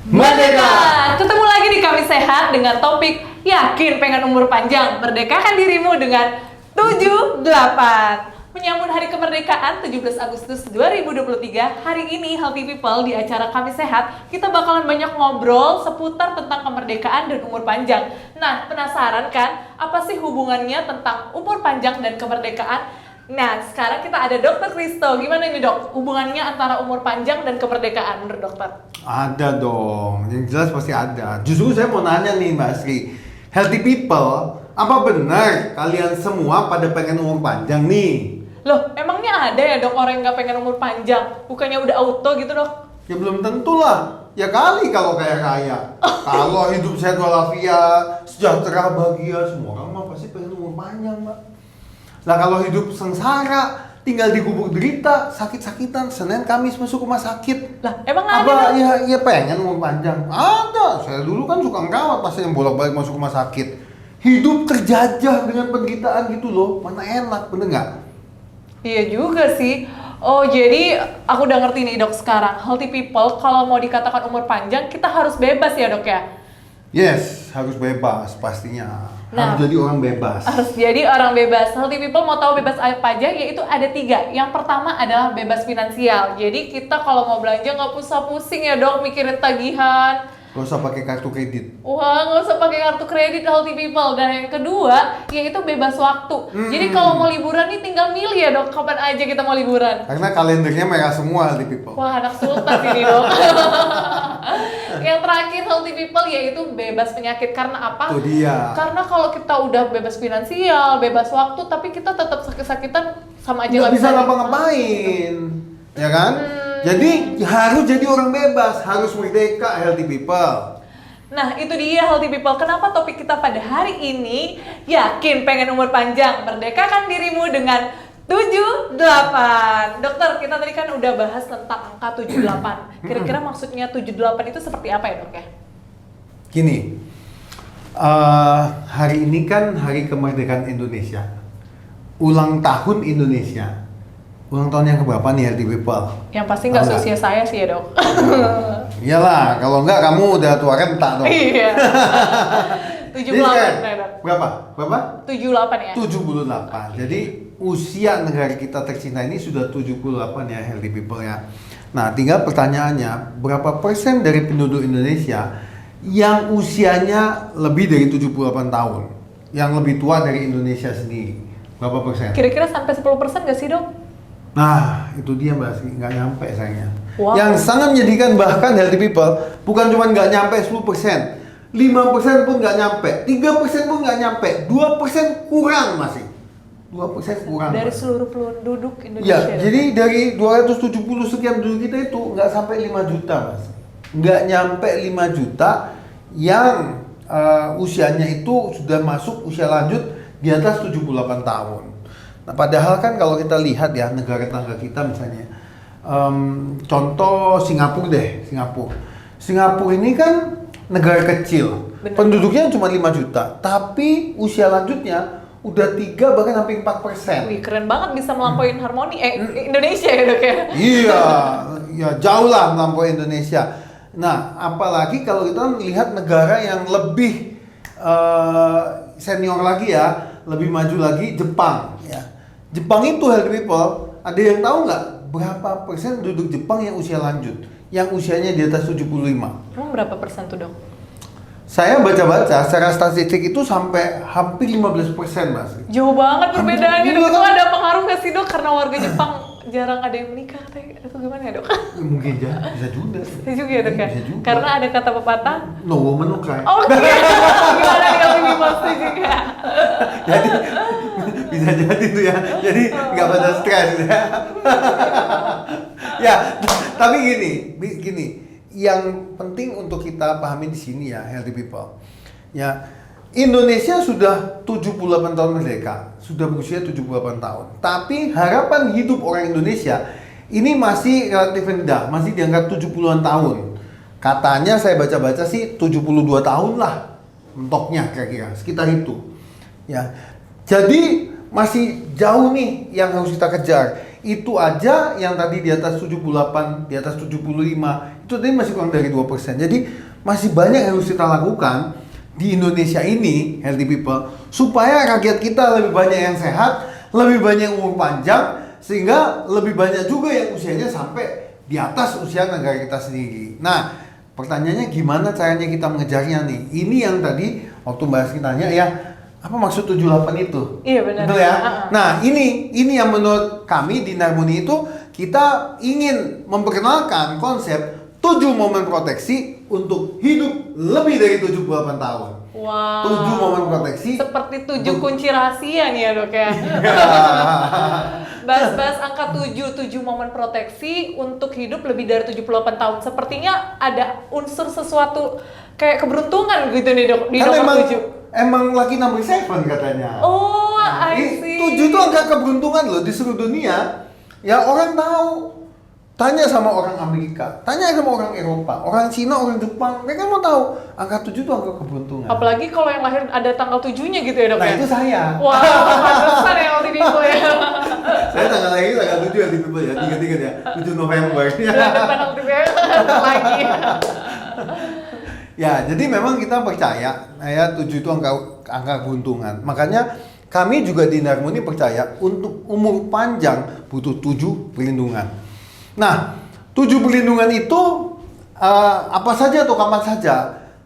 Merdeka! Ketemu lagi di Kami Sehat dengan topik Yakin pengen umur panjang, merdekakan dirimu dengan 78. Menyambut Hari Kemerdekaan 17 Agustus 2023, hari ini Healthy People di acara Kami Sehat, kita bakalan banyak ngobrol seputar tentang kemerdekaan dan umur panjang. Nah, penasaran kan apa sih hubungannya tentang umur panjang dan kemerdekaan? Nah, sekarang kita ada Dokter Kristo. Gimana nih dok, hubungannya antara umur panjang dan kemerdekaan menurut dokter? Ada dong, yang jelas pasti ada. Justru saya mau nanya nih Mbak Sri, Healthy People, apa benar kalian semua pada pengen umur panjang nih? Loh, emangnya ada ya dok orang yang nggak pengen umur panjang? Bukannya udah auto gitu dok? Ya belum tentu lah. Ya kali kalau kaya-kaya. Kalau hidup sehat walafiat, sejahtera, bahagia, semua orang mah pasti pengen umur panjang Mbak. Nah kalau hidup sengsara, tinggal digubuk derita, sakit-sakitan, Senin Kamis masuk rumah sakit. Lah, emang ada Apa dok? ya pengen umur panjang? Ada. Saya dulu kan suka ngerawat pasien yang bolak-balik masuk rumah sakit. Hidup terjajah dengan penderitaan gitu loh. Mana enak, bener nggak? Iya juga sih. Oh, jadi aku udah ngerti nih dok sekarang. Healthy people, kalau mau dikatakan umur panjang, kita harus bebas ya dok ya? Yes, harus bebas pastinya. Nah, Harus jadi orang bebas. Harus jadi orang bebas. Healthy people mau tahu bebas apa aja, yaitu ada 3. Yang pertama adalah bebas finansial. Jadi kita kalau mau belanja nggak usah pusing ya dok, mikirin tagihan. Gak usah pakai kartu kredit. Wah, nggak usah pakai kartu kredit, healthy people. Dan yang kedua, yaitu bebas waktu. Jadi kalau mau liburan nih tinggal milih ya dok, kapan aja kita mau liburan. Karena kalendernya merah semua Healthy People. Wah, anak sultan ini dok. Yang terakhir healthy people yaitu bebas penyakit. Karena apa? Itu dia. Karena kalau kita udah bebas finansial, bebas waktu, tapi kita tetap sakit-sakitan, sama aja Nggak bisa nikmatin. ngapa-ngapain, ya kan? Jadi harus jadi orang bebas, harus merdeka Healthy People. Nah, itu dia healthy people. Kenapa topik kita pada hari ini yakin pengen umur panjang, merdekakan dirimu dengan 78. Dokter, kita tadi kan udah bahas tentang angka 78. Kira-kira maksudnya 78 itu seperti apa ya dok ya? Gini, hari ini kan hari kemerdekaan Indonesia, ulang tahun Indonesia. Ulang tahun yang keberapa nih Healthy People? Yang pasti nggak Tahu nggak? seusia saya sih ya dok. Iyalah, kalau enggak kamu udah tua renta dong. Iya. Jadi 78 sekarang, ya dok. berapa? 78 ya? 78. Jadi usia negara kita tercinta ini sudah 78 ya Healthy People ya. Nah, tinggal pertanyaannya, berapa persen dari penduduk Indonesia yang usianya lebih dari 78 tahun? Yang lebih tua dari Indonesia sendiri? Berapa persen? Kira-kira sampai 10% nggak sih dok? Nah, itu dia Mbak Sri, nggak nyampe sayangnya. Wow. Yang sangat menyedihkan bahkan Healthy People, bukan cuma nggak nyampe 10%, 5% pun nggak nyampe, 3% pun nggak nyampe, 2% kurang masih. 2% kurang. Dari Mas. seluruh penduduk Indonesia. Ya, dok? jadi dari 270 sekian penduduk kita itu nggak sampai 5 juta Mas. Nggak nyampe 5 juta yang usianya itu sudah masuk usia lanjut di atas 78 tahun. Nah, padahal kan kalau kita lihat ya negara tetangga kita misalnya, contoh Singapura deh, Singapura ini kan negara kecil, Bener. penduduknya cuma 5 juta, tapi usia lanjutnya udah 3 bahkan hampir 4%. Wih, keren banget bisa melampaui harmoni Indonesia ya dok ya. Iya, ya jauh lah melampaui Indonesia. Nah, apalagi kalau kita lihat negara yang lebih senior lagi ya, lebih maju lagi, Jepang ya. Jepang itu Healthy People, ada yang tahu nggak berapa persen penduduk Jepang yang usia lanjut, yang usianya di atas 75? Emang berapa persen tuh dok? Saya baca-baca secara statistik itu sampai hampir 15% Mas. Jauh banget perbedaannya Hampir dok. Itu juga. ada pengaruh nggak sih dok? Karena warga Jepang jarang ada yang menikah atau gimana ya dok? Ya, mungkin ya, bisa juga. Bisa juga ya dok ya? Bisa juga. Karena ada kata pepatah. No woman no cry. Oke, gimana nih kalau people juga? Jadi bisa jadi tuh ya, jadi nggak pada stres ya. Ya, tapi gini, yang penting untuk kita pahami di sini ya, Healthy People. Ya, Indonesia sudah 78 tahun merdeka, sudah berusia 78 tahun. Tapi harapan hidup orang Indonesia ini masih relatif rendah, masih di angka 70-an tahun. Katanya saya baca-baca sih 72 tahun lah mentoknya kira-kira, sekitar itu. Ya. Jadi masih jauh nih yang harus kita kejar. itu aja yang tadi di atas 78, di atas 75, itu tadi masih kurang dari 2%. Jadi masih banyak yang harus kita lakukan di Indonesia ini, healthy people, supaya rakyat kita lebih banyak yang sehat, lebih banyak yang umur panjang, sehingga lebih banyak juga yang usianya sampai di atas usia negara kita sendiri. Nah, pertanyaannya gimana caranya kita mengejarnya nih? Ini yang tadi waktu Mbak Asri tanya ya, apa maksud 78 itu? Iya benar. Betul ya? Nah, ini yang menurut kami di Narmoni itu kita ingin memperkenalkan konsep 7 momen proteksi untuk hidup lebih dari 78 tahun. Wow. 7 momen proteksi. Seperti 7 kunci rahasia nih ya dok ya. Bahas-bahas angka 7 momen proteksi untuk hidup lebih dari 78 tahun. Sepertinya ada unsur sesuatu kayak keberuntungan gitu nih dok di Kan nomor 7. emang lucky number 7 katanya. Oh, I see. 7 itu angka keberuntungan loh di seluruh dunia. Ya orang tahu. Tanya sama orang Amerika, tanya sama orang Eropa, orang Cina, orang Jepang, mereka mau tahu angka 7 itu angka keberuntungan. Apalagi kalau yang lahir ada tanggal 7-nya gitu ya dok Nah ya? itu saya. Wah, pantesan ya waktu itu ya. Saya tanggal lahir tanggal 7 ya tipe ya, 33 ya, 7 November. Bulan depan waktu itu lagi. Ya, jadi memang kita percaya ya 7 itu angka keberuntungan. Makanya kami juga di Narmoni percaya untuk umur panjang butuh 7 perlindungan. Nah, 7 perlindungan itu apa saja atau kapan saja.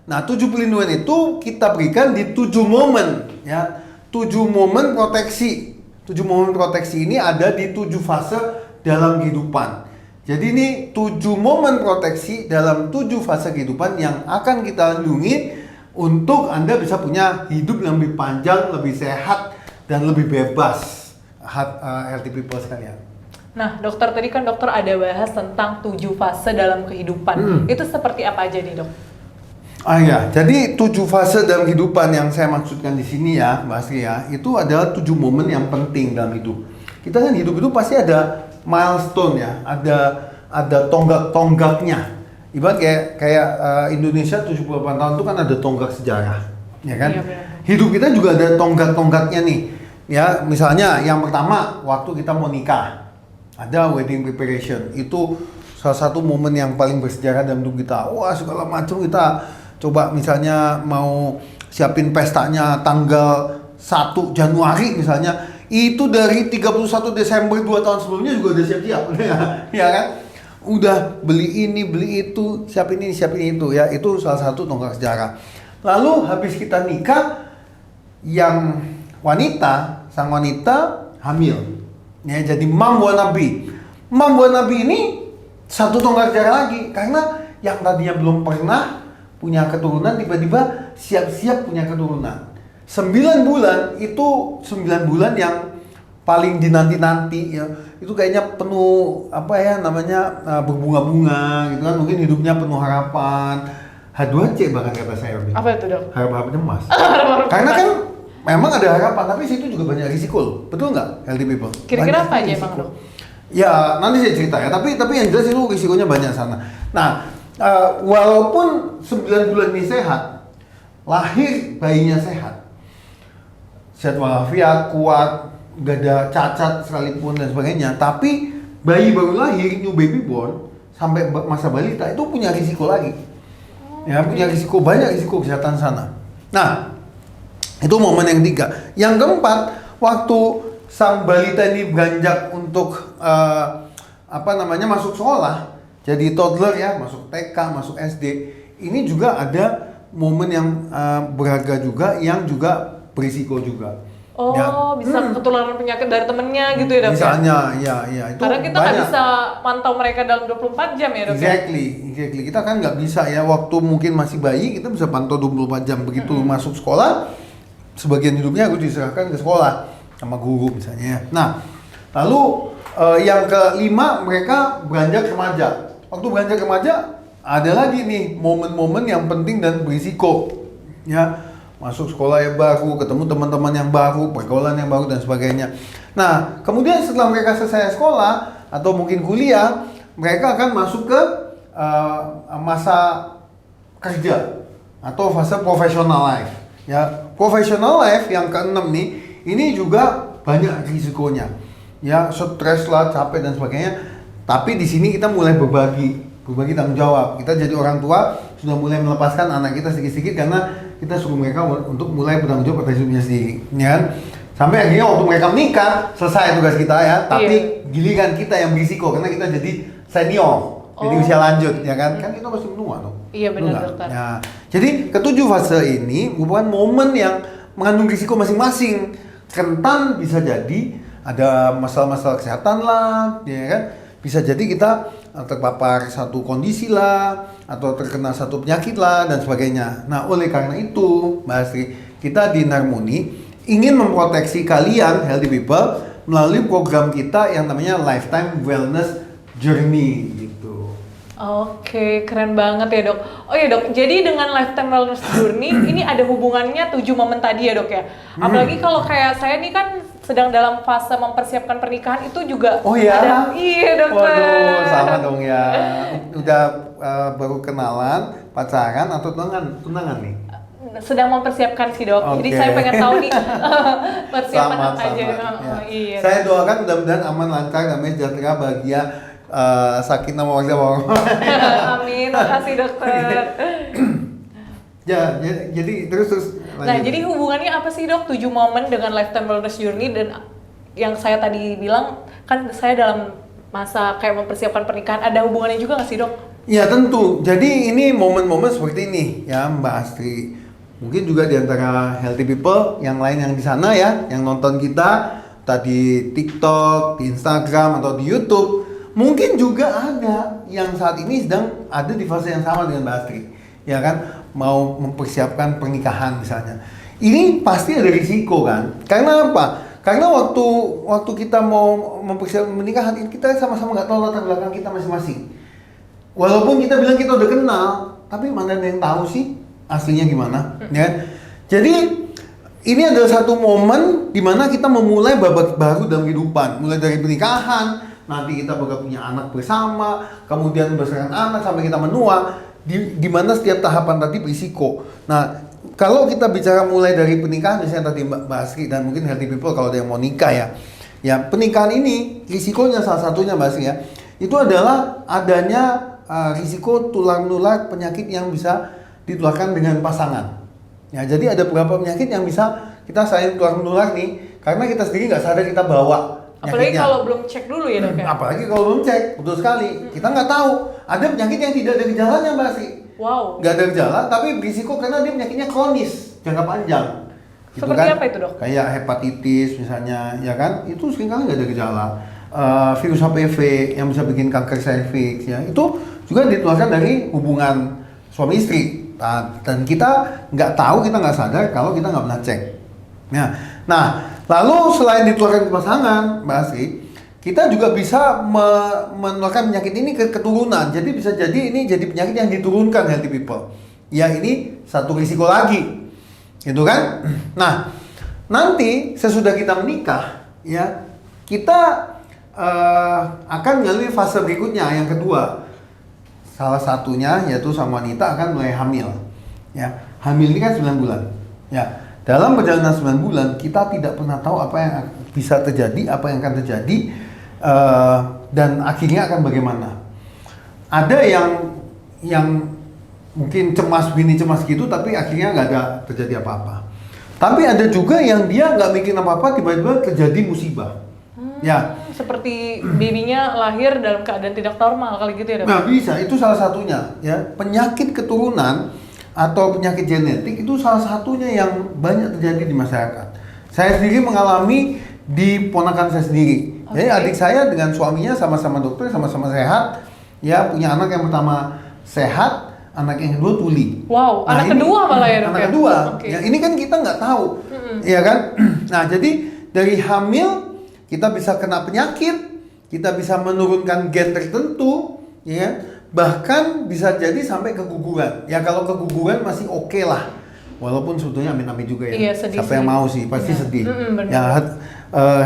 Nah, 7 perlindungan itu kita berikan di 7 momen ya. 7 momen proteksi. 7 momen proteksi ini ada di 7 fase dalam kehidupan. Jadi ini 7 momen proteksi dalam 7 fase kehidupan yang akan kita lindungi untuk Anda bisa punya hidup yang lebih panjang, lebih sehat, dan lebih bebas. Healthy people sekalian. Nah, dokter tadi kan dokter ada bahas tentang 7 fase dalam kehidupan. Itu seperti apa aja nih, dok? Ya, jadi 7 fase dalam kehidupan yang saya maksudkan di sini ya, Mbak Asri ya, itu adalah 7 momen yang penting dalam hidup. Kita kan hidup itu pasti ada milestone ya, ada tonggak-tonggaknya. Ibarat kayak Indonesia 78 tahun itu kan ada tonggak sejarah, ya kan? Iya, benar. Hidup kita juga ada tonggak-tonggaknya nih. Ya, misalnya yang pertama waktu kita mau nikah. Ada wedding preparation, itu salah satu momen yang paling bersejarah dalam hidup kita. Wah, segala macam kita coba misalnya mau siapin pestanya tanggal 1 Januari misalnya, itu dari 31 Desember 2 tahun sebelumnya juga udah siap-siap. Ya kan? Udah beli ini, beli itu, siapin ini, siapin itu ya. Itu salah satu tonggak sejarah. Lalu habis kita nikah, yang sang wanita hamil. Ya, jadi Mam Wannabe. Mam Wannabe ini satu tonggak sejarah lagi, karena yang tadinya belum pernah punya keturunan tiba-tiba siap-siap punya keturunan. 9 bulan itu 9 bulan yang paling dinanti-nanti ya. Itu kayaknya penuh berbunga-bunga gitu kan, mungkin hidupnya penuh harapan. H2C bahkan kata saya. Apa itu, dok? Harap-harap cemas. Karena kan memang ada harapan, tapi situ juga banyak risiko loh. Betul nggak, healthy people? Kira-kira Banyak apa aja risiko. emang, dok? Ya, nanti saya cerita ya. Tapi yang jelas itu risikonya banyak sana. Nah, walaupun 9 bulan ini sehat, lahir bayinya sehat walafiat, kuat, gak ada cacat sekalipun dan sebagainya. Tapi bayi baru lahir, new baby born, sampai masa balita itu punya risiko lagi. Ya, punya risiko, banyak risiko kesehatan sana. Nah, itu momen yang 3. Yang keempat, waktu sang balita ini beranjak untuk masuk sekolah, jadi toddler ya, masuk TK, masuk SD. Ini juga ada momen yang berharga juga, yang juga berisiko juga. Oh, ya. Bisa ketularan penyakit dari temennya gitu ya, dok? Misalnya, ya itu karena kita nggak bisa mantau mereka dalam 24 jam ya, dok? Exactly. Kita kan nggak bisa ya, waktu mungkin masih bayi kita bisa pantau 24 jam. Begitu masuk sekolah, sebagian hidupnya harus diserahkan ke sekolah sama guru misalnya. Nah, lalu yang kelima, mereka beranjak remaja. Waktu beranjak remaja, ada lagi nih momen-momen yang penting dan berisiko. Ya, masuk sekolah yang baru, ketemu teman-teman yang baru, pergaulan yang baru dan sebagainya. Nah, kemudian setelah mereka selesai sekolah atau mungkin kuliah, mereka akan masuk ke masa kerja atau fase professional life. Ya, professional life yang ke-6 nih, ini juga banyak risikonya. ya stres lah, capek dan sebagainya. Tapi di sini kita mulai berbagi tanggung jawab. Kita jadi orang tua sudah mulai melepaskan anak kita sedikit-sedikit karena kita suruh mereka untuk mulai bertanggung jawab atas hidupnya sendiri, ya kan? Sampai akhirnya waktu mereka menikah, selesai tugas kita ya, tapi giliran kita yang berisiko karena kita jadi senior, jadi usia lanjut, ya kan? Kan kita masih menua dong. Iya benar dokter. Ya, jadi ketujuh fase ini merupakan momen yang mengandung risiko masing-masing. Rentan bisa jadi ada masalah-masalah kesehatan lah, ya kan? Bisa jadi kita terpapar satu kondisi lah, atau terkena satu penyakit lah, dan sebagainya. Nah, oleh karena itu, Mbak Astri, kita di Narmoni ingin memproteksi kalian, healthy people, melalui program kita yang namanya Lifetime Wellness Journey, gitu. Oke, keren banget ya dok. Oh ya dok, jadi dengan Lifetime Wellness Journey, ini ada hubungannya 7 momen tadi ya dok ya? Apalagi kalau kayak saya nih kan sedang dalam fase mempersiapkan pernikahan itu juga ada. Iya dokter. Waduh, sama dong ya. Udah baru kenalan, pacaran atau tunangan nih? Sedang mempersiapkan sih dok. Jadi saya pengen tahu nih persiapan apa aja. Ya. Iya. Saya doakan mudah-mudahan aman, lancar, damai, sejahtera, bahagia, sakinah mawaddah warahmah. Amin. Makasih dokter. Ya, jadi terus Nah, lanjut. jadi hubungannya apa sih dok 7 momen dengan Lifetime Wellness Journey, dan yang saya tadi bilang kan saya dalam masa kayak mempersiapkan pernikahan, ada hubungannya juga nggak sih dok? Ya tentu. Jadi ini momen-momen seperti ini ya Mbak Astri. Mungkin juga di antara healthy people yang lain yang di sana ya, yang nonton kita tadi TikTok, di Instagram atau di YouTube, mungkin juga ada yang saat ini sedang ada di fase yang sama dengan Mbak Astri. Ya kan, mau mempersiapkan pernikahan misalnya. Ini pasti ada risiko kan? Karena apa? Karena waktu kita mau mempersiapkan pernikahan, kita sama-sama nggak tahu latar belakang kita masing-masing. Walaupun kita bilang kita udah kenal, tapi mana ada yang tahu sih aslinya gimana, ya? Jadi ini adalah satu momen di mana kita memulai babak baru dalam kehidupan, mulai dari pernikahan, nanti kita bakal punya anak bersama, kemudian membesarkan anak sampai kita menua, di mana setiap tahapan tadi berisiko. Nah, kalau kita bicara mulai dari pernikahan, misalnya tadi Mbak Asri dan mungkin healthy people kalau ada yang mau nikah ya pernikahan ini risikonya salah satunya Mbak Asri ya, itu adalah adanya risiko tular menular penyakit yang bisa ditularkan dengan pasangan. Ya, jadi ada beberapa penyakit yang bisa kita saling tular menular nih, karena kita sendiri nggak sadar kita bawa. Apalagi kalau belum cek dulu ya dok ya? Apalagi kalau belum cek, betul sekali. Kita nggak tahu. Ada penyakit yang tidak ada gejalanya Mbak Asri. Wow. Nggak ada gejala, tapi berisiko karena dia penyakitnya kronis, jangka panjang. Gitu seperti kan? apa itu dok? Kayak hepatitis misalnya, ya kan? Itu seringkali nggak ada gejala. Virus HPV yang bisa bikin kanker serviks, ya itu juga ditularkan dari hubungan suami istri. Dan kita nggak tahu, kita nggak sadar kalau kita nggak pernah cek. Nah, lalu selain ditularkan ke pasangan, Mbak Asri, kita juga bisa menularkan penyakit ini ke keturunan. Jadi bisa jadi ini jadi penyakit yang diturunkan healthy people. Ya ini satu risiko lagi, gitu kan? Nah, nanti sesudah kita menikah, ya kita akan melalui fase berikutnya yang kedua. Salah satunya yaitu sang wanita akan mulai hamil. Ya, hamil ini kan 9 bulan. Ya, dalam perjalanan 9 bulan kita tidak pernah tahu apa yang bisa terjadi, apa yang akan terjadi, dan akhirnya akan bagaimana. Ada yang mungkin cemas gini cemas gitu, tapi akhirnya nggak ada terjadi apa-apa. Tapi ada juga yang dia nggak bikin apa-apa, tiba-tiba terjadi musibah. Ya. Seperti babynya lahir dalam keadaan tidak normal kali gitu ya dok? Nah bisa, itu salah satunya ya. Penyakit keturunan atau penyakit genetik itu salah satunya yang banyak terjadi di masyarakat. Saya sendiri mengalami di ponakan saya sendiri. Jadi adik saya dengan suaminya sama-sama dokter, sama-sama sehat. Ya, punya anak yang pertama sehat, anak yang kedua tuli. Wow, Nah, anak kedua malah ya dok? Anak ya? kedua. Okay. Ya, ini kan kita nggak tahu. Ya kan? Nah, jadi dari hamil kita bisa kena penyakit, kita bisa menurunkan gen tertentu, ya, bahkan bisa jadi sampai keguguran. Ya kalau keguguran masih oke lah, walaupun sebetulnya amin-amin juga ya. Iya, sedih, siapa yang mau sih, pasti sedih. Ya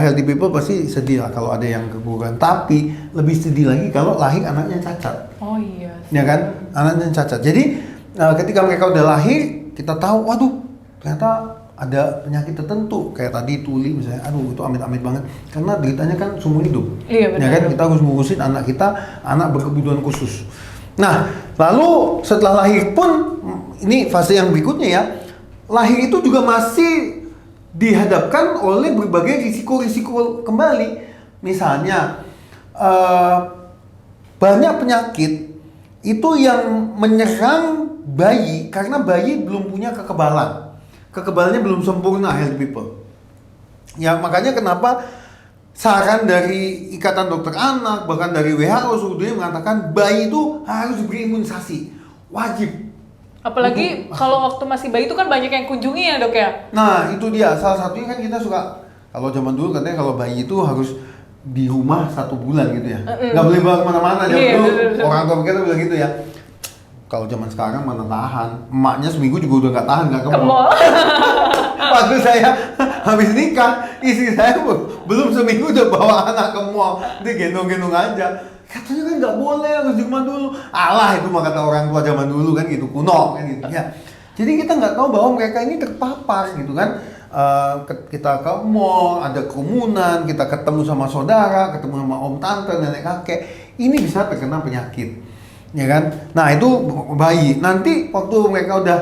healthy people pasti sedih lah kalau ada yang keguguran. Tapi lebih sedih lagi kalau lahir anaknya cacat. Oh iya. Ya kan, anaknya cacat. Jadi ketika mereka udah lahir, kita tahu, waduh, ternyata ada penyakit tertentu kayak tadi tuli misalnya, aduh itu amit-amit banget karena deritanya kan seumur hidup. Iya, benar. Ya kan kita harus ngurusin anak kita, anak berkebutuhan khusus. Nah, lalu setelah lahir pun ini fase yang berikutnya ya. Lahir itu juga masih dihadapkan oleh berbagai risiko-risiko kembali. Misalnya banyak penyakit itu yang menyerang bayi karena bayi belum punya kekebalan. Kekebalannya belum sempurna, healthy people. Ya makanya kenapa saran dari Ikatan Dokter Anak, bahkan dari WHO seluruh dunia mengatakan bayi itu harus diberi imunisasi. Wajib. Apalagi kalau waktu masih bayi itu kan banyak yang kunjungi ya dok ya? Nah itu dia, salah satunya kan kita suka, kalau zaman dulu katanya kalau bayi itu harus di rumah 1 bulan gitu ya. Nggak boleh bawa kemana-mana, zaman dulu orang tua kita bilang gitu ya. Kalau zaman sekarang mana tahan, emaknya seminggu juga udah nggak tahan, nggak ke mall. Waktu saya habis nikah, istri saya belum seminggu udah bawa anak ke mall, dia gendong-gendong aja. Katanya kan nggak boleh, harus di rumah dulu. Alah itu mah kata orang tua zaman dulu kan gitu, kuno kan gitu ya. Jadi kita nggak tahu bahwa mereka ini terpapar gitu kan. Kita ke mall, ada kerumunan, kita ketemu sama saudara, ketemu sama om tante, nenek kakek, ini bisa terkena penyakit. Ya kan? Nah itu bayi. Nanti waktu mereka udah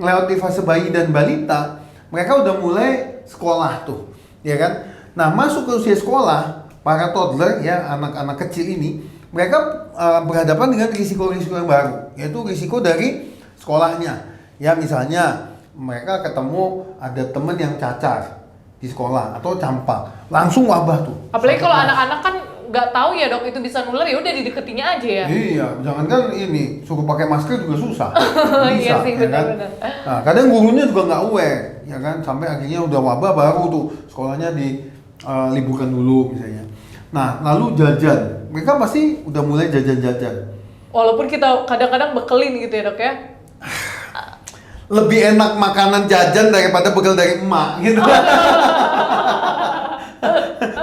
melewati fase bayi dan balita, mereka udah mulai sekolah tuh, ya kan? Nah masuk ke usia sekolah, para toddler ya anak-anak kecil ini, mereka berhadapan dengan risiko-risiko yang baru, yaitu risiko dari sekolahnya. Ya misalnya mereka ketemu ada temen yang cacar di sekolah atau campak, langsung wabah tuh. Apalagi kalau anak-anak kan nggak tahu ya dok itu bisa nular, ya udah dideketinya aja ya. Iya, jangankan ini suruh pakai masker juga susah. Iya sih, ya kan? benar-benar. Nah, kadang gurunya juga nggak aware, ya kan? Sampai akhirnya udah wabah baru tuh sekolahnya diliburkan dulu misalnya. Nah, lalu jajan, mereka pasti udah mulai jajan-jajan. Walaupun kita kadang-kadang bekelin gitu ya dok ya. Lebih enak makanan jajan daripada bekal dari emak, gitu.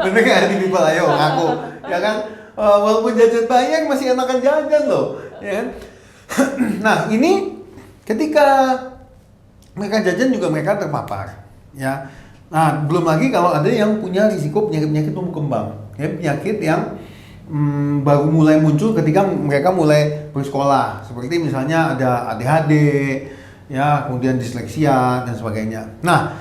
Bener gak nih people, ayo ngaku, ya kan? Walaupun jajan banyak masih enakan jajan loh, ya kan? Nah ini ketika mereka jajan juga mereka terpapar, ya. Nah belum lagi kalau ada yang punya risiko penyakit-penyakit tumbuh kembang, ya penyakit yang baru mulai muncul ketika mereka mulai bersekolah, seperti misalnya ada ADHD, ya kemudian disleksia dan sebagainya. Nah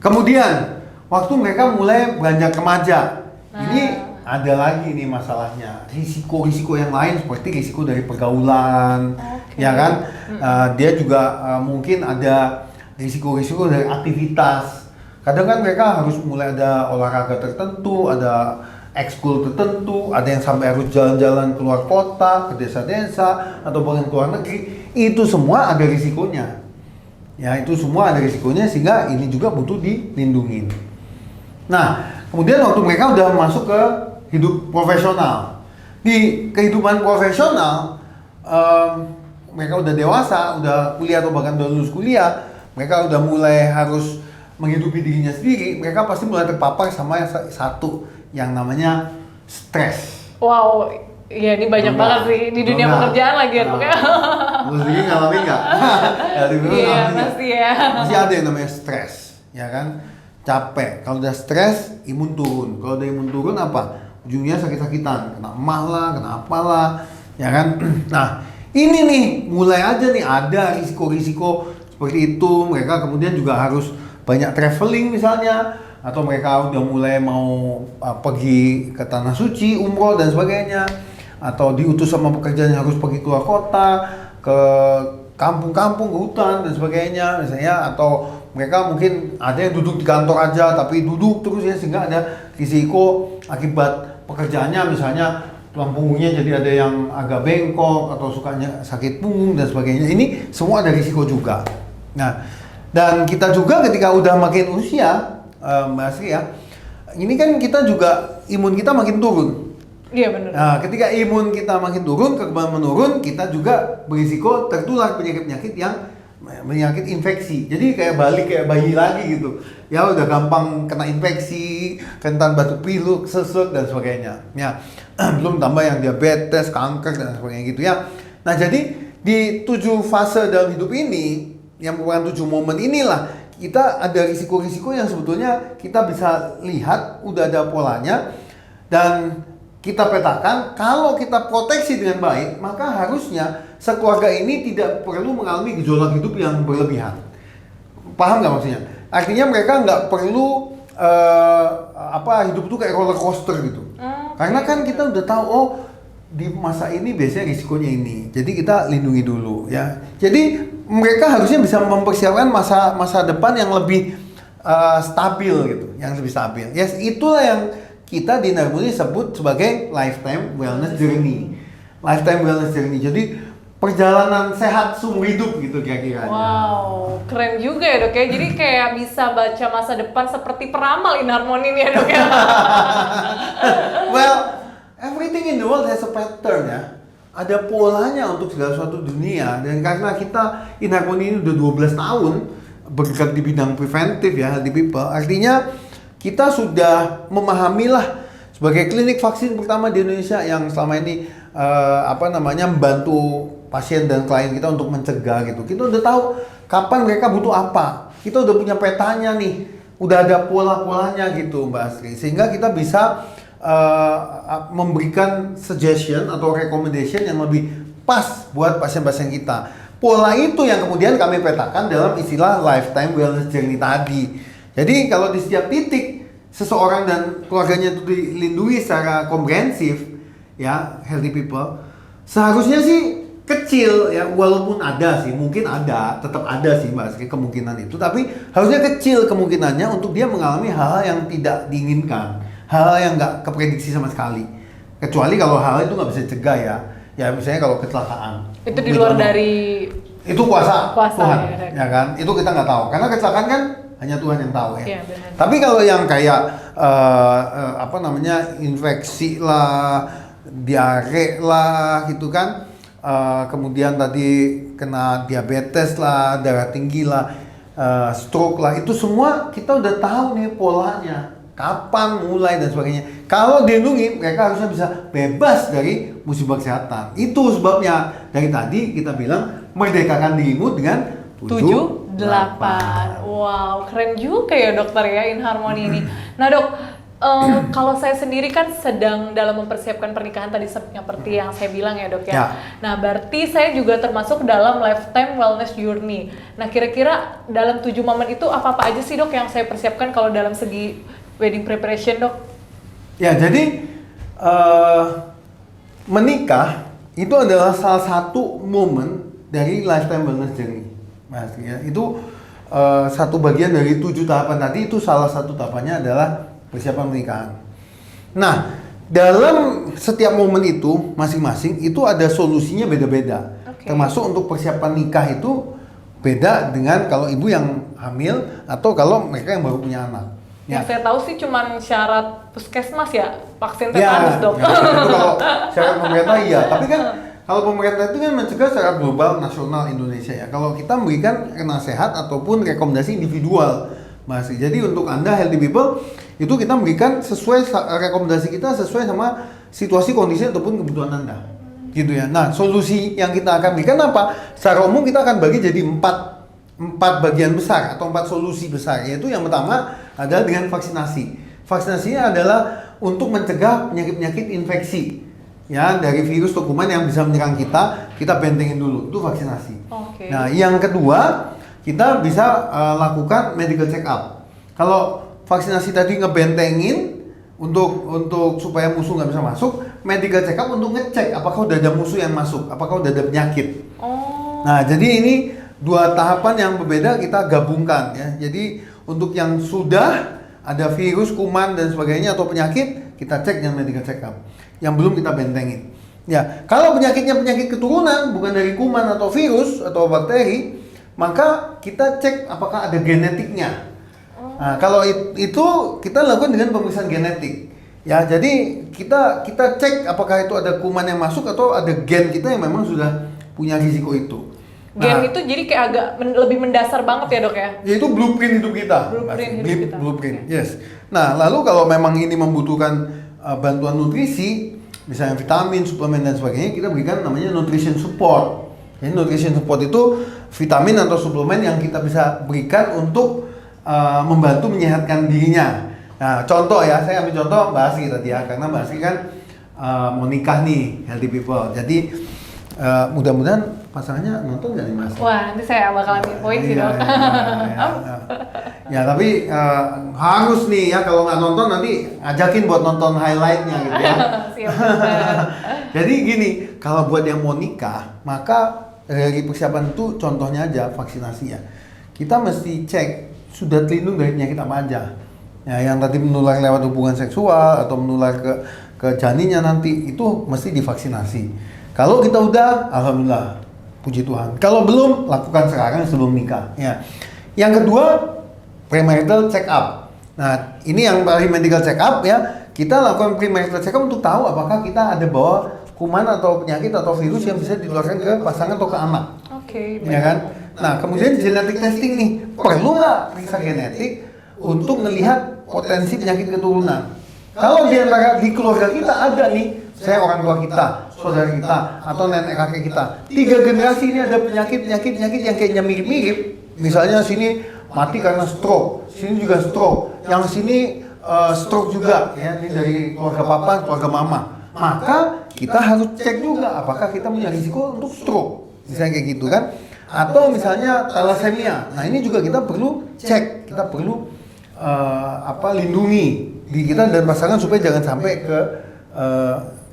kemudian waktu mereka mulai beranjak remaja, ini ada lagi nih masalahnya, risiko-risiko yang lain seperti risiko dari pergaulan, ya kan? Dia juga mungkin ada risiko-risiko dari aktivitas. Kadang kan mereka harus mulai ada olahraga tertentu, ada ekskul tertentu, ada yang sampai harus jalan-jalan keluar kota, ke desa-desa, atau bahkan ke luar negeri. Itu semua ada risikonya. Ya itu semua ada risikonya sehingga ini juga butuh dilindungi. Nah, kemudian waktu mereka udah masuk ke hidup profesional, di kehidupan profesional mereka udah dewasa, udah kuliah atau bahkan udah lulus kuliah, mereka udah mulai harus menghidupi dirinya sendiri, mereka pasti mulai terpapar sama yang satu yang namanya stres. Wow, iya ini banyak banget sih di dunia pekerjaan lagi ya dok ya. Lu sendiri ngalamin nggak? Iya pasti ya. Masih ada yang namanya stres, ya kan? Capek. Kalau udah stres, imun turun. Kalau udah imun turun apa? Ujungnya sakit-sakitan, kena emah lah, kena apalah, ya kan? Nah, ini nih mulai aja nih ada risiko-risiko seperti itu. Mereka kemudian juga harus banyak traveling misalnya, atau mereka udah mulai mau pergi ke tanah suci, umroh dan sebagainya, atau diutus sama pekerjaan yang harus pergi keluar kota, ke kampung-kampung, ke hutan dan sebagainya misalnya, atau mereka mungkin ada yang duduk di kantor aja tapi duduk terus ya, sehingga ada risiko akibat pekerjaannya, misalnya tulang punggungnya jadi ada yang agak bengkok atau sukanya sakit punggung dan sebagainya. Ini semua ada risiko juga. Nah, dan kita juga ketika udah makin usia, Mbak Asri ya, ini kan kita juga imun kita makin turun. Iya benar. Nah, ketika imun kita makin turun, kekebalan menurun, kita juga berisiko tertular penyakit-penyakit yang penyakit infeksi. Jadi kayak balik kayak bayi lagi gitu. Ya udah gampang kena infeksi, rentan batuk pilek, sesek dan sebagainya. Ya, belum tambah yang diabetes, kanker dan sebagainya gitu ya. Nah, jadi di 7 fase dalam hidup ini, yang merupakan 7 momen inilah kita ada risiko-risiko yang sebetulnya kita bisa lihat udah ada polanya dan kita petakan. Kalau kita proteksi dengan baik, maka harusnya sekeluarga ini tidak perlu mengalami gejolak hidup yang berlebihan. Paham nggak maksudnya? Artinya mereka nggak perlu hidup itu kayak roller coaster gitu. Karena kan kita udah tahu, oh di masa ini biasanya risikonya ini. Jadi kita lindungi dulu ya. Jadi mereka harusnya bisa mempersiapkan masa depan yang lebih stabil gitu, yang lebih stabil. Yes, itulah yang kita di Inharmony sebut sebagai lifetime wellness journey. Lifetime wellness journey. Jadi perjalanan sehat seumur hidup gitu kira-kira. Wow, keren juga ya dok ya. Jadi kayak bisa baca masa depan seperti peramal Inharmony nih ya dok ya. Well, everything in the world has a pattern ya. Ada polanya untuk segala suatu dunia. Dan karena kita Inharmony ini udah 12 tahun bergerak di bidang preventif ya, healthy people. Artinya kita sudah memahami lah sebagai klinik vaksin pertama di Indonesia yang selama ini membantu pasien dan klien kita untuk mencegah gitu. Kita udah tahu kapan mereka butuh apa. Kita udah punya petanya nih. Udah ada pola-polanya gitu Mbak Astri. Sehingga kita bisa memberikan suggestion atau recommendation yang lebih pas buat pasien-pasien kita. Pola itu yang kemudian kami petakan dalam istilah lifetime wellness journey tadi. Jadi kalau di setiap titik seseorang dan keluarganya itu dilindungi secara komprehensif ya, healthy people, seharusnya sih kecil ya, walaupun ada sih, mungkin ada, tetap ada sih Mbak Asri kemungkinan itu, tapi harusnya kecil kemungkinannya untuk dia mengalami hal-hal yang tidak diinginkan, hal-hal yang nggak keprediksi sama sekali, kecuali kalau hal itu nggak bisa dicegah ya misalnya kalau kecelakaan itu di luar dari itu kuasa Tuhan ya kan, itu kita nggak tahu karena kecelakaan kan hanya Tuhan yang tahu ya. Iya, benar. Tapi kalau yang kayak infeksi lah, diare lah gitu kan, kemudian tadi kena diabetes lah, darah tinggi lah, stroke lah, itu semua kita udah tahu nih polanya, kapan mulai dan sebagainya. Kalau dilindungi, mereka harusnya bisa bebas dari musibah kesehatan. Itu sebabnya dari tadi kita bilang merdekakan dirimu dengan 7, 8. Wow, keren juga ya dokter ya Inharmony ini. Nah dok, kalau saya sendiri kan sedang dalam mempersiapkan pernikahan tadi seperti yang saya bilang ya dok ya. Nah berarti saya juga termasuk dalam lifetime wellness journey. Nah kira-kira dalam 7 momen itu apa-apa aja sih dok yang saya persiapkan kalau dalam segi wedding preparation dok? Ya jadi menikah itu adalah salah satu momen dari lifetime wellness journey. Mas, ya, itu satu bagian dari 7 tahapan tadi, itu salah satu tahapannya adalah persiapan pernikahan. Nah, dalam setiap momen itu masing-masing itu ada solusinya beda-beda. Termasuk untuk persiapan nikah itu beda dengan kalau ibu yang hamil atau kalau mereka yang baru punya anak. Yang saya tahu sih cuman syarat puskesmas ya, vaksin tetanus dok. Ya, itu kalau syarat pemerintah iya, tapi kan kalau pemerintah itu kan mencegah secara global, nasional, Indonesia ya. Kalau kita memberikan nasihat ataupun rekomendasi individual, Mas. Jadi untuk Anda healthy people, itu kita memberikan sesuai rekomendasi kita sesuai sama situasi, kondisi ataupun kebutuhan Anda. Gitu ya. Nah, solusi yang kita akan berikan apa? Secara umum kita akan bagi jadi 4 bagian besar atau 4 solusi besar. Yaitu yang pertama adalah dengan vaksinasi. Vaksinasinya adalah untuk mencegah penyakit-penyakit infeksi. Ya, dari virus atau kuman yang bisa menyerang kita bentengin dulu, itu vaksinasi. Nah, yang kedua, kita bisa lakukan medical check up. Kalau vaksinasi tadi ngebentengin untuk supaya musuh nggak bisa masuk, medical check up untuk ngecek apakah udah ada musuh yang masuk, apakah udah ada penyakit. Nah, jadi ini 2 tahapan yang berbeda kita gabungkan ya. Jadi untuk yang sudah ada virus, kuman dan sebagainya atau penyakit, kita cek dengan medical check up. Yang belum kita bentengin. Ya, kalau penyakitnya penyakit keturunan, bukan dari kuman atau virus atau bakteri, maka kita cek apakah ada genetiknya. Nah, kalau itu kita lakukan dengan pemeriksaan genetik. Ya, jadi kita cek apakah itu ada kuman yang masuk atau ada gen kita yang memang sudah punya risiko itu. Gen itu jadi kayak agak lebih mendasar banget ya dok ya? Ya itu blueprint hidup kita. Blueprint, yes. Nah, lalu kalau memang ini membutuhkan bantuan nutrisi, misalnya vitamin, suplemen dan sebagainya, kita berikan namanya nutrition support. Jadi nutrition support itu vitamin atau suplemen yang kita bisa berikan untuk membantu menyehatkan dirinya. Nah, contoh ya, saya ambil contoh Mbak Asri tadi ya, karena Mbak Asri kan mau nikah nih, healthy people. Jadi mudah-mudahan pasangannya nonton nggak nih Mas? Wah, nanti saya bakalan infoin sih dok. Ya, tapi harus nih ya, kalau nggak nonton nanti ajakin buat nonton highlightnya gitu ya. Siap. Jadi gini, kalau buat yang mau nikah, maka dari persiapan itu contohnya aja vaksinasi ya. Kita mesti cek sudah terlindung dari penyakit apa aja. Ya, yang tadi menular lewat hubungan seksual atau menular ke janinnya nanti itu mesti divaksinasi. Kalau kita udah, alhamdulillah, puji Tuhan. Kalau belum, lakukan sekarang sebelum nikah. Ya. Yang kedua, premarital check up. Nah, ini yang medical check up ya. Kita lakukan premarital check up untuk tahu apakah kita ada bawa kuman atau penyakit atau virus yang bisa ditularkan ke pasangan atau ke anak. Oke. Ya kan? Nah, kemudian genetic testing nih. Perlu nggak periksa genetik untuk melihat potensi penyakit keturunan? Kalau di keluarga kita ada nih, saya orang tua kita, saudara kita, atau nenek kakek kita, 3 generasi ini ada penyakit yang kayaknya mirip-mirip. Misalnya sini mati karena stroke, sini juga stroke, yang sini stroke juga, ya ini dari keluarga papa, keluarga mama. Maka kita harus cek juga apakah kita punya risiko untuk stroke, misalnya kayak gitu kan? Atau misalnya thalassemia. Nah ini juga kita perlu cek, kita perlu lindungi diri kita dan pasangan supaya jangan sampai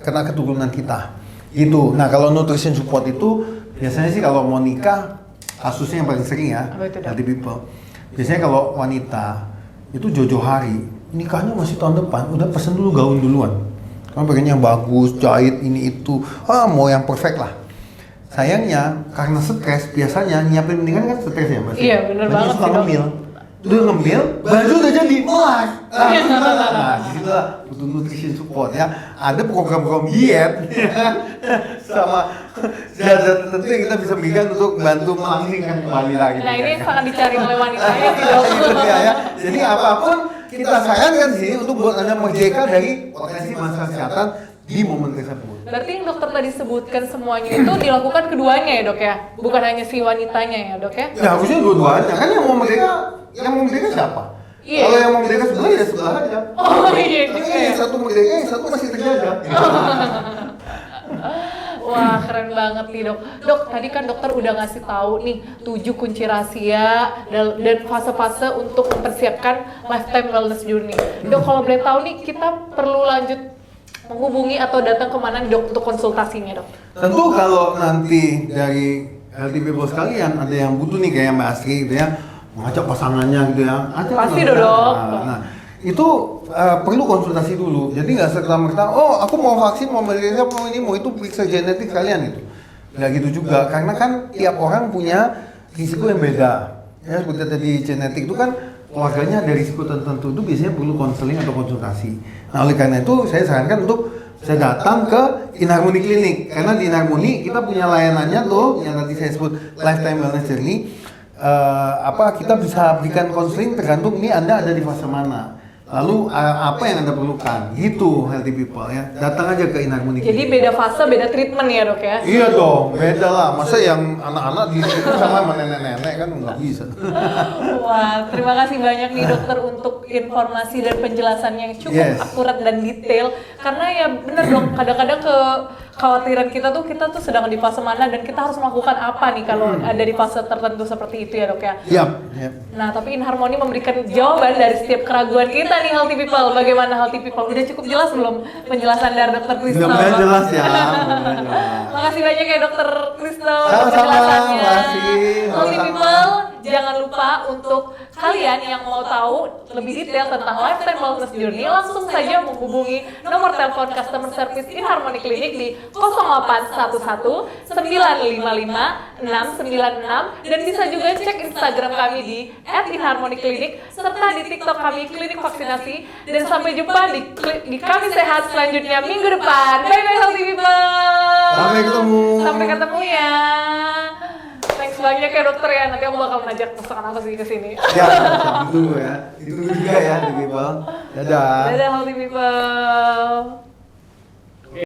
kena keturunan kita. Gitu. Nah kalau nutrition support itu biasanya sih kalau mau nikah kasusnya yang paling sering ya, healthy people. Biasanya kalau wanita itu jauh-jauh hari, nikahnya masih tahun depan, udah pesen dulu gaun duluan. Kan pengennya yang bagus, jahit ini itu, mau yang perfect lah. Sayangnya karena stres, biasanya nyiapin pernikahan kan stres ya Mbak? Iya bener banget suka sih dok. ngemil. Udah ngemil, baju udah jadi, nah disitulah butuh nutrition support ya. Ada program-program diet sama zat-zat tertentu yang kita bisa berikan untuk bantu melangsingkan kembali lagi. Nah ini sangat dicari oleh wanita ya sih dok. Itu dia ya. Jadi apapun kita sarankan sih untuk buat Anda merdeka dari potensi masalah kesehatan di momen tersebut. Berarti yang dokter tadi sebutkan semuanya itu dilakukan keduanya ya dok ya? Bukan hanya si wanitanya ya dok ya? Ya harusnya dua-duanya, kan yang mau merdeka siapa? Iya. Kalau yang mau merdeka sebelah ya sebelah aja. Oh iya juga ya. Yang satu merdeka, yang satu masih terjaga. Wah keren banget nih dok. Dok tadi kan dokter udah ngasih tahu nih 7 kunci rahasia dan fase-fase untuk mempersiapkan lifetime wellness journey. Dok kalau boleh tahu nih kita perlu lanjut menghubungi atau datang kemana nih dok untuk konsultasinya dok? Tentu kalau nanti dari healthy people sekalian ada yang butuh nih kayak Mbak Asri gitu ya, mengajak pasangannya gitu ya. Pasti dok. Nah, itu perlu konsultasi dulu. Jadi nggak serta-merta, oh aku mau vaksin, mau merdeka, mau ini, mau itu periksa genetik kalian itu. Nggak gitu juga, karena kan tiap orang punya risiko yang beda. Ya seperti tadi genetik itu kan keluarganya ada risiko tertentu, itu biasanya perlu konseling atau konsultasi. Nah oleh karena itu saya sarankan untuk saya datang ke Inharmony Clinic, karena di Inharmony kita punya layanannya tuh yang tadi saya sebut lifetime wellness journey. Kita bisa berikan konseling tergantung ini Anda ada di fase mana. Lalu apa yang Anda perlukan, gitu healthy people ya. Datang aja ke Inharmony Clinic. Jadi beda fase, beda treatment ya dok ya? Iya dong, beda lah. Masa yang anak-anak di situ sama nenek-nenek kan nggak bisa. Wah, terima kasih banyak nih dokter untuk informasi dan penjelasannya yang cukup akurat dan detail. Karena ya bener dok, kadang-kadang kekhawatiran kita tuh sedang di fase mana dan kita harus melakukan apa nih kalau ada di fase tertentu seperti itu ya dok ya? Yap. Nah, tapi Inharmony memberikan jawaban dari setiap keraguan kita nih healthy people. Bagaimana healthy people? Udah cukup jelas belum penjelasan dari dokter Krisno? Mudah-mudahan jelas ya. Makasih banyak ya dokter Krisno Sama-sama, penjelasannya. makasih. Healthy people, jangan lupa untuk kalian yang mau tahu lebih detail tentang lifetime wellness journey, langsung saja menghubungi nomor telepon customer service Inharmony Clinic di 0811 955 696 dan bisa juga cek Instagram kami di @inharmonyclinic serta di TikTok kami Klinik Vaksinasi. Dan sampai jumpa di Kami Sehat selanjutnya minggu depan. Bye bye healthy people. Sampai ketemu. Sampai ketemu ya. Thanks banyak ya dokter ya. Nanti aku bakal ngajak masakan apa sih ke sini. Ya, ditunggu ya. Ditunggu juga ya healthy people. Dadah. Dadah healthy people.